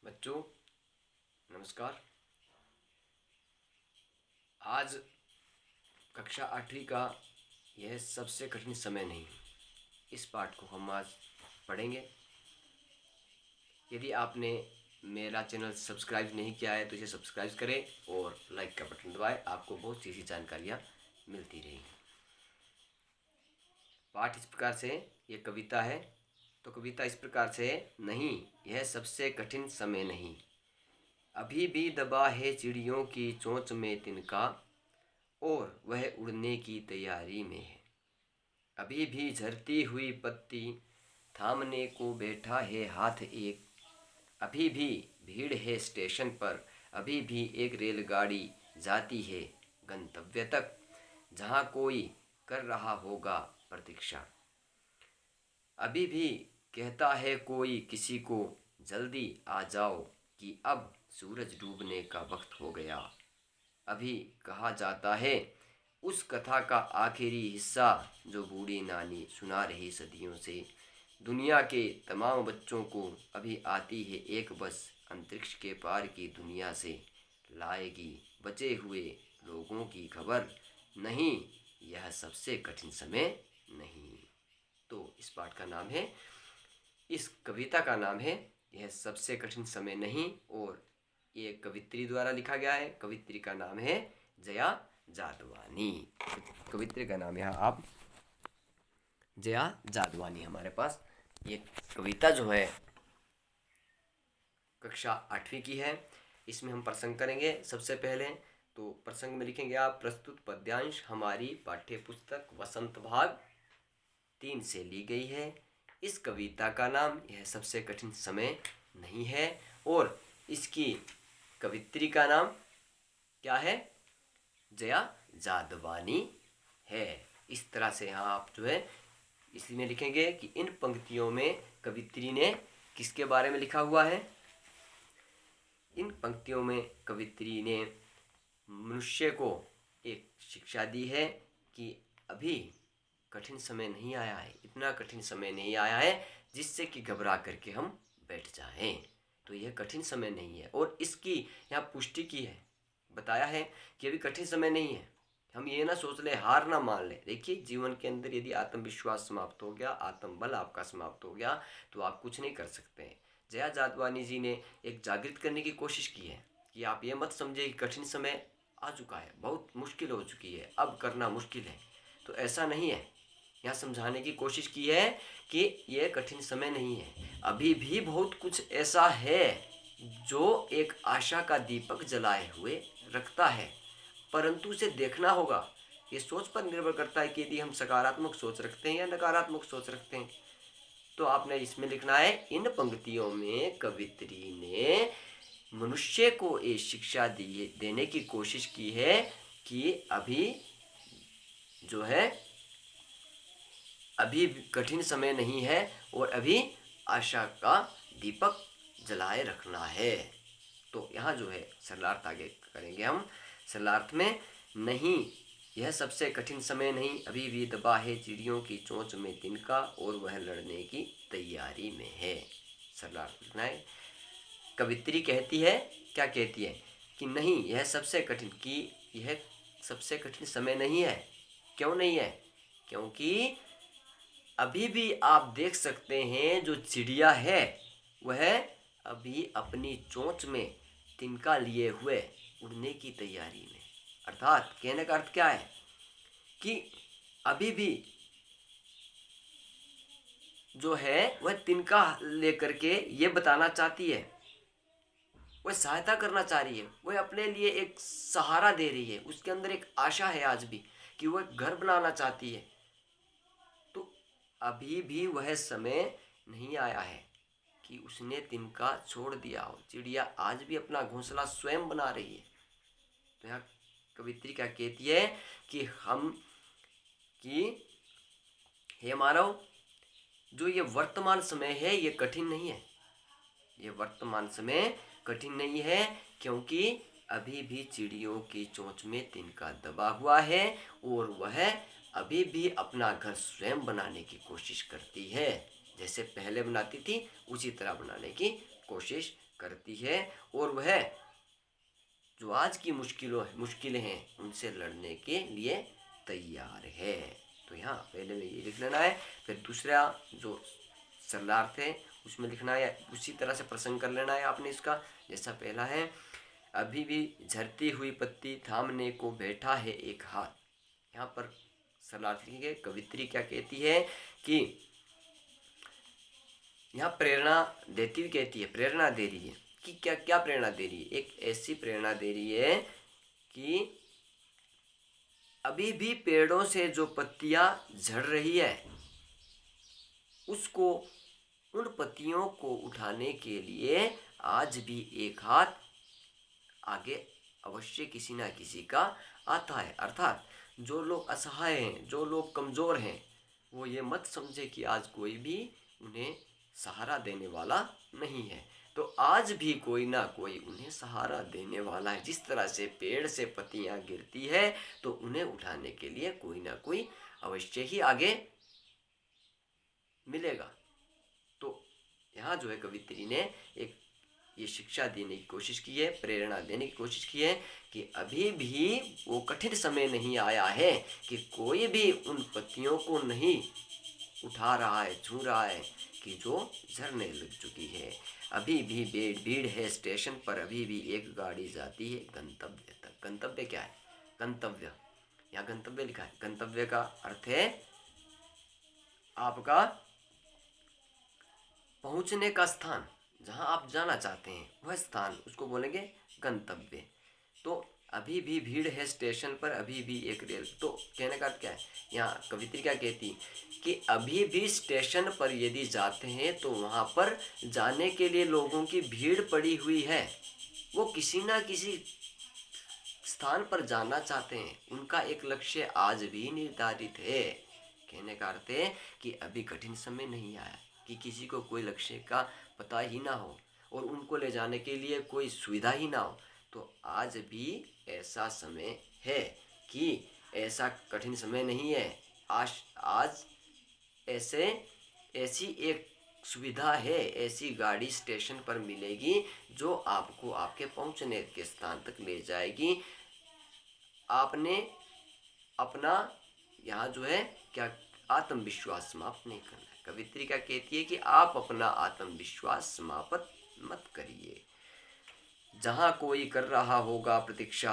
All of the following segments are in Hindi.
बच्चों नमस्कार। आज कक्षा 8वीं का यह सबसे कठिन समय नहीं, इस पाठ को हम आज पढ़ेंगे। यदि आपने मेरा चैनल सब्सक्राइब नहीं किया है तो इसे सब्सक्राइब करें और लाइक का बटन दबाएं। आपको बहुत सी ऐसी जानकारियाँ मिलती रहेंगी। पाठ इस प्रकार से, ये कविता है तो कविता इस प्रकार से, नहीं यह सबसे कठिन समय नहीं, अभी भी दबा है चिड़ियों की चोंच में तिनका और वह उड़ने की तैयारी में है। अभी भी झरती हुई पत्ती थामने को बैठा है हाथ एक, अभी भी भीड़ है स्टेशन पर, अभी भी एक रेलगाड़ी जाती है गंतव्य तक, जहाँ कोई कर रहा होगा प्रतीक्षा। अभी भी कहता है कोई किसी को, जल्दी आ जाओ कि अब सूरज डूबने का वक्त हो गया। अभी कहा जाता है उस कथा का आखिरी हिस्सा जो बूढ़ी नानी सुना रही सदियों से, दुनिया के तमाम बच्चों को अभी आती है एक बस अंतरिक्ष के पार की दुनिया से, लाएगी बचे हुए लोगों की खबर, नहीं यह सबसे कठिन समय नहीं। तो इस पाठ का नाम है, इस कविता का नाम है यह सबसे कठिन समय नहीं, और ये कवित्री द्वारा लिखा गया है। कवित्री का नाम है जया जादवानी। कवित्री का नाम यहाँ आप जया जादवानी हमारे पास। ये कविता जो है कक्षा 8वीं की है। इसमें हम प्रसंग करेंगे। सबसे पहले तो प्रसंग में लिखेंगे आप, प्रस्तुत पद्यांश हमारी पाठ्य पुस्तक वसंत भाग 3 से ली गई है। इस कविता का नाम यह सबसे कठिन समय नहीं है, और इसकी कवित्री का नाम क्या है? जया जादवानी है। इस तरह से यहाँ आप जो है इसमें लिखेंगे कि इन पंक्तियों में कवित्री ने किसके बारे में लिखा हुआ है। इन पंक्तियों में कवित्री ने मनुष्य को एक शिक्षा दी है कि अभी कठिन समय नहीं आया है, इतना कठिन समय नहीं आया है जिससे कि घबरा करके हम बैठ जाएं। तो यह कठिन समय नहीं है, और इसकी यहाँ पुष्टि की है, बताया है कि अभी कठिन समय नहीं है। हम ये ना सोच ले, हार ना मान ले। देखिए, जीवन के अंदर यदि आत्मविश्वास समाप्त हो गया, आत्मबल आपका समाप्त हो गया, तो आप कुछ नहीं कर सकते हैं। जया जादवानी जी ने एक जागृत करने की कोशिश की है कि आप ये मत समझे कि कठिन समय आ चुका है, बहुत मुश्किल हो चुकी है, अब करना मुश्किल है। तो ऐसा नहीं है। यहाँ समझाने की कोशिश की है कि यह कठिन समय नहीं है, अभी भी बहुत कुछ ऐसा है जो एक आशा का दीपक जलाए हुए रखता है, परंतु उसे देखना होगा। ये सोच पर निर्भर करता है कि यदि हम सकारात्मक सोच रखते हैं या नकारात्मक सोच रखते हैं। तो आपने इसमें लिखना है, इन पंक्तियों में कवित्री ने मनुष्य को ये शिक्षा देने की कोशिश की है कि अभी जो है, अभी कठिन समय नहीं है, और अभी आशा का दीपक जलाए रखना है। तो यहाँ जो है सरलार्थ आगे करेंगे हम। सरलार्थ में, नहीं यह सबसे कठिन समय नहीं, अभी भी दबा है चिड़ियों की चोंच में तिनका और वह लड़ने की तैयारी में है। सरलार्थ लिखना है। कवित्री कहती है, क्या कहती है कि नहीं यह सबसे कठिन, कि यह सबसे कठिन समय नहीं है। क्यों नहीं है? क्योंकि अभी भी आप देख सकते हैं जो चिड़िया है वह अभी अपनी चोंच में तिनका लिए हुए उड़ने की तैयारी में। अर्थात कहने का अर्थ क्या है कि अभी भी जो है वह तिनका लेकर के ये बताना चाहती है, वह सहायता करना चाह रही है, वह अपने लिए एक सहारा दे रही है, उसके अंदर एक आशा है आज भी कि वह घर बनाना चाहती है। तो अभी भी वह समय नहीं आया है कि उसने तिनका छोड़ दिया हो। चिड़िया आज भी अपना घोंसला स्वयं बना रही है। तो यहाँ कवित्री क्या कहती है कि हे मानव, जो ये वर्तमान समय है ये कठिन नहीं है, ये वर्तमान समय कठिन नहीं है, क्योंकि अभी भी चिड़ियों की चोंच में तिनका दबा हुआ है और वह अभी भी अपना घर स्वयं बनाने की कोशिश करती है। जैसे पहले बनाती थी उसी तरह बनाने की कोशिश करती है और वह जो आज की मुश्किलें हैं उनसे लड़ने के लिए तैयार है। तो यहाँ पहले में ये लिख लेना है। फिर दूसरा जो सरलार्थ है उसमें लिखना है, उसी तरह से प्रसंग कर लेना है आपने इसका। जैसा पहला है, अभी भी झरती हुई पत्ती थामने को बैठा है एक हाथ। यहाँ पर सरलार्थ लिखेंगे। कवित्री क्या कहती है कि यहाँ प्रेरणा देती हुई कहती है, प्रेरणा दे रही है कि क्या क्या प्रेरणा दे रही है? एक ऐसी प्रेरणा दे रही है कि अभी भी पेड़ों से जो पत्तियां झड़ रही है उसको, उन पत्तियों को उठाने के लिए आज भी एक हाथ आगे अवश्य किसी ना किसी का आता है। अर्थात जो लोग असहाय हैं, जो लोग कमज़ोर हैं, वो ये मत समझे कि आज कोई भी उन्हें सहारा देने वाला नहीं है। तो आज भी कोई ना कोई उन्हें सहारा देने वाला है। जिस तरह से पेड़ से पत्तियां गिरती है तो उन्हें उठाने के लिए कोई ना कोई अवश्य ही आगे मिलेगा। तो यहाँ जो है कवित्री ने एक ये शिक्षा देने की कोशिश की है, प्रेरणा देने की कोशिश की है कि अभी भी वो कठिन समय नहीं आया है कि कोई भी उन पत्तियों को नहीं उठा रहा है, छू रहा है कि जो झरने लग चुकी है। अभी भी भीड़ है स्टेशन पर, अभी भी एक गाड़ी जाती है गंतव्य तक। गंतव्य क्या है? गंतव्य, यहाँ गंतव्य लिखा है। गंतव्य का अर्थ है आपका पहुंचने का स्थान, जहां आप जाना चाहते हैं वह स्थान, उसको बोलेंगे गंतव्य। तो अभी भी भीड़ है स्टेशन पर, अभी भी एक रेल। तो कहने का क्या है, यहाँ कवित्री क्या कहती कि अभी भी स्टेशन पर यदि जाते हैं तो वहाँ पर जाने के लिए लोगों की भीड़ पड़ी हुई है। वो किसी ना किसी स्थान पर जाना चाहते हैं, उनका एक लक्ष्य आज भी निर्धारित है। कहने का अर्थ है कि अभी कठिन समय नहीं आया कि किसी को कोई लक्ष्य का पता ही ना हो और उनको ले जाने के लिए कोई सुविधा ही ना हो। तो आज भी ऐसा समय है कि ऐसा कठिन समय नहीं है। आज ऐसी एक सुविधा है, ऐसी गाड़ी स्टेशन पर मिलेगी जो आपको आपके पहुंचने के स्थान तक ले जाएगी। आपने अपना यहाँ जो है क्या आत्मविश्वास समाप्त नहीं करना है। कवित्री क्या कहती है कि आप अपना आत्मविश्वास समाप्त मत करिए। जहाँ कोई कर रहा होगा प्रतीक्षा,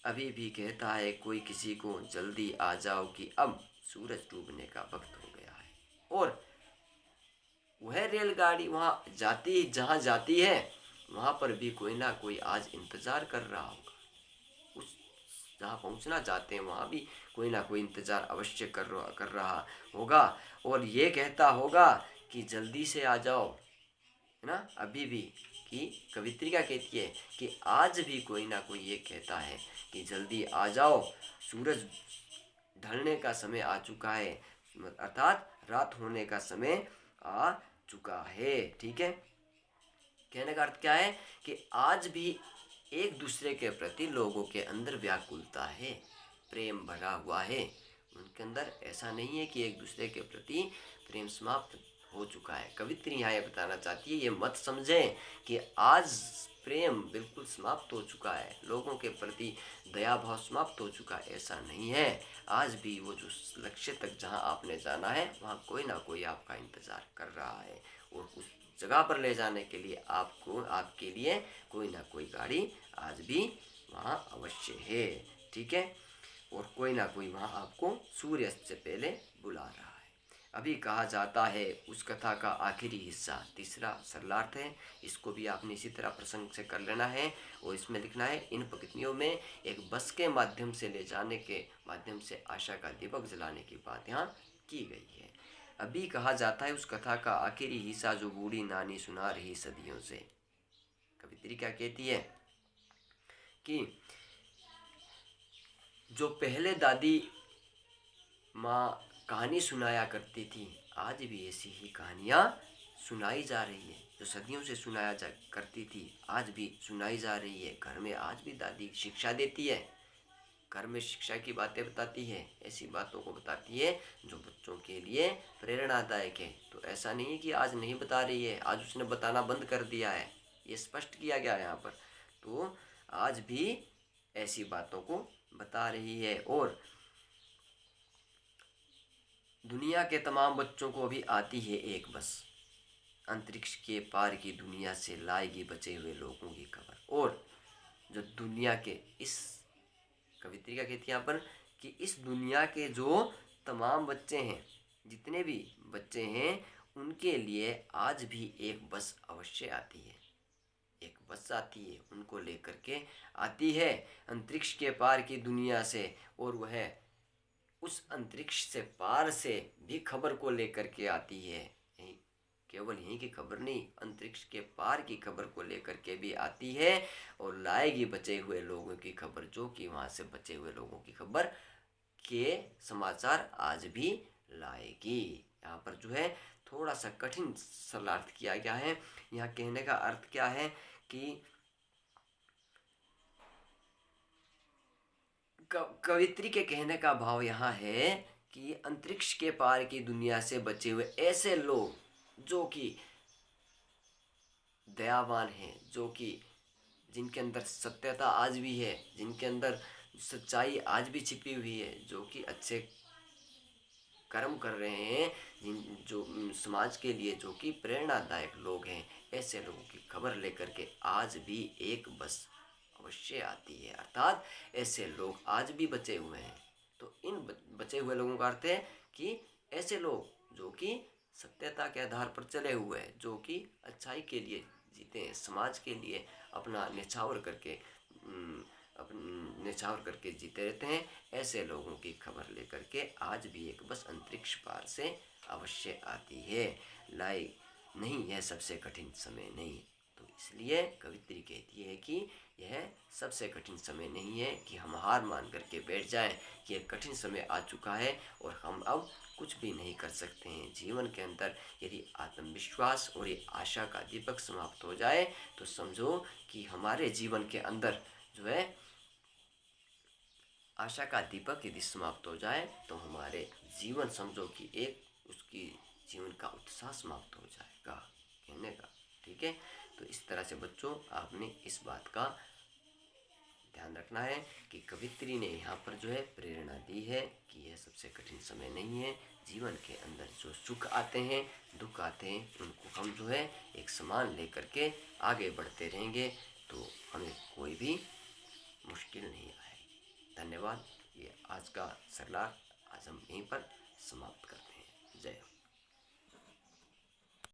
अभी भी कहता है कोई किसी को, जल्दी आ जाओ कि अब सूरज डूबने का वक्त हो गया है। और वह रेलगाड़ी वहाँ जाती, जहाँ जाती है वहाँ पर भी कोई ना कोई आज इंतज़ार कर रहा होगा। उस जहाँ पहुँचना चाहते हैं वहाँ भी कोई ना कोई इंतज़ार अवश्य कर रहा होगा और ये कहता होगा कि जल्दी से आ जाओ, है ना। अभी भी कि कवित्री क्या कहती है कि आज भी कोई ना कोई ये कहता है कि जल्दी आ जाओ, सूरज ढलने का समय आ चुका है, अर्थात रात होने का समय आ चुका है। ठीक है, कहने का अर्थ क्या है कि आज भी एक दूसरे के प्रति लोगों के अंदर व्याकुलता है, प्रेम भरा हुआ है उनके अंदर। ऐसा नहीं है कि एक दूसरे के प्रति प्रेम समाप्त हो चुका है। कवित्री यहाँ ये बताना चाहती है, ये मत समझें कि आज प्रेम बिल्कुल समाप्त हो चुका है, लोगों के प्रति दया भाव समाप्त हो चुका है। ऐसा नहीं है। आज भी वो जो लक्ष्य तक जहाँ आपने जाना है वहाँ कोई ना कोई आपका इंतज़ार कर रहा है और उस जगह पर ले जाने के लिए आपको, आपके लिए कोई ना कोई गाड़ी आज भी वहाँ अवश्य है। ठीक है, और कोई ना कोई वहाँ आपको सूर्यास्त से पहले बुला रहा है। अभी कहा जाता है उस कथा का आखिरी हिस्सा, तीसरा सरलार्थ है। इसको भी आपने इसी तरह प्रसंग से कर लेना है और इसमें लिखना है, इन पंक्तियों में एक बस के माध्यम से ले जाने के माध्यम से आशा का दीपक जलाने की बात यहाँ की गई है। अभी कहा जाता है उस कथा का आखिरी हिस्सा जो बूढ़ी नानी सुना रही सदियों से। कवित्री क्या कहती है कि जो पहले दादी माँ कहानी सुनाया करती थी, आज भी ऐसी ही कहानियाँ सुनाई जा रही है। जो सदियों से सुनाया जा करती थी आज भी सुनाई जा रही है। घर में आज भी दादी शिक्षा देती है, घर में शिक्षा की बातें बताती है, ऐसी बातों को बताती है जो बच्चों के लिए प्रेरणादायक है। तो ऐसा नहीं है कि आज नहीं बता रही है, आज उसने बताना बंद कर दिया है, ये स्पष्ट किया गया है यहाँ पर। तो आज भी ऐसी बातों को बता रही है। और दुनिया के तमाम बच्चों को अभी आती है एक बस, अंतरिक्ष के पार की दुनिया से लाएगी बचे हुए लोगों की खबर। और जो दुनिया के इस कवित्री का कहती है यहाँ पर कि इस दुनिया के जो तमाम बच्चे हैं, जितने भी बच्चे हैं, उनके लिए आज भी एक बस अवश्य आती है। एक बस आती है, उनको लेकर के आती है अंतरिक्ष के पार की दुनिया से। और वह उस अंतरिक्ष से पार से भी खबर को लेकर के आती है। केवल यहीं की खबर नहीं, अंतरिक्ष के पार की खबर को लेकर के भी आती है और लाएगी बचे हुए लोगों की खबर, जो कि वहां से बचे हुए लोगों की खबर के समाचार आज भी लाएगी। यहाँ पर जो है थोड़ा सा कठिन सरल अर्थ किया गया है। यहाँ कहने का अर्थ क्या है कि कवित्री के कहने का भाव यहाँ है कि अंतरिक्ष के पार की दुनिया से बचे हुए ऐसे लोग जो कि दयावान हैं, जो कि जिनके अंदर सत्यता आज भी है, जिनके अंदर सच्चाई आज भी छिपी हुई है, जो कि अच्छे कर्म कर रहे हैं, जिन जो समाज के लिए जो कि प्रेरणादायक लोग हैं, ऐसे लोगों की खबर लेकर के आज भी एक बस अवश्य आती है। अर्थात ऐसे लोग आज भी बचे हुए हैं। तो इन बचे हुए लोगों का अर्थ है कि ऐसे लोग जो कि सत्यता के आधार पर चले हुए हैं, जो कि अच्छाई के लिए जीते हैं, समाज के लिए अपना न्यौछावर करके न्यौछावर करके जीते रहते हैं, ऐसे लोगों की खबर लेकर के आज भी एक बस अंतरिक्ष पार से अवश्य आती है। लाई नहीं, यह सबसे कठिन समय नहीं। तो इसलिए कवित्री कहती है कि यह सबसे कठिन समय नहीं है कि हम हार मान करके बैठ जाएं कि यह कठिन समय आ चुका है और हम अब कुछ भी नहीं कर सकते हैं। जीवन के अंदर यदि आत्मविश्वास और ये आशा का दीपक समाप्त हो जाए तो समझो कि हमारे जीवन के अंदर जो है आशा का दीपक यदि समाप्त हो जाए तो हमारे जीवन समझो कि एक उसकी जीवन का उत्साह समाप्त हो जाएगा कहने का। ठीक है, तो इस तरह से बच्चों आपने इस बात का ध्यान रखना है कि कवित्री ने यहाँ पर जो है प्रेरणा दी है कि यह सबसे कठिन समय नहीं है। जीवन के अंदर जो सुख आते हैं, दुख आते हैं, उनको हम जो है एक समान लेकर के आगे बढ़ते रहेंगे तो हमें कोई भी मुश्किल नहीं आएगी। धन्यवाद। ये आज का सरलार आज हम यहीं पर समाप्त करते हैं। जय हो।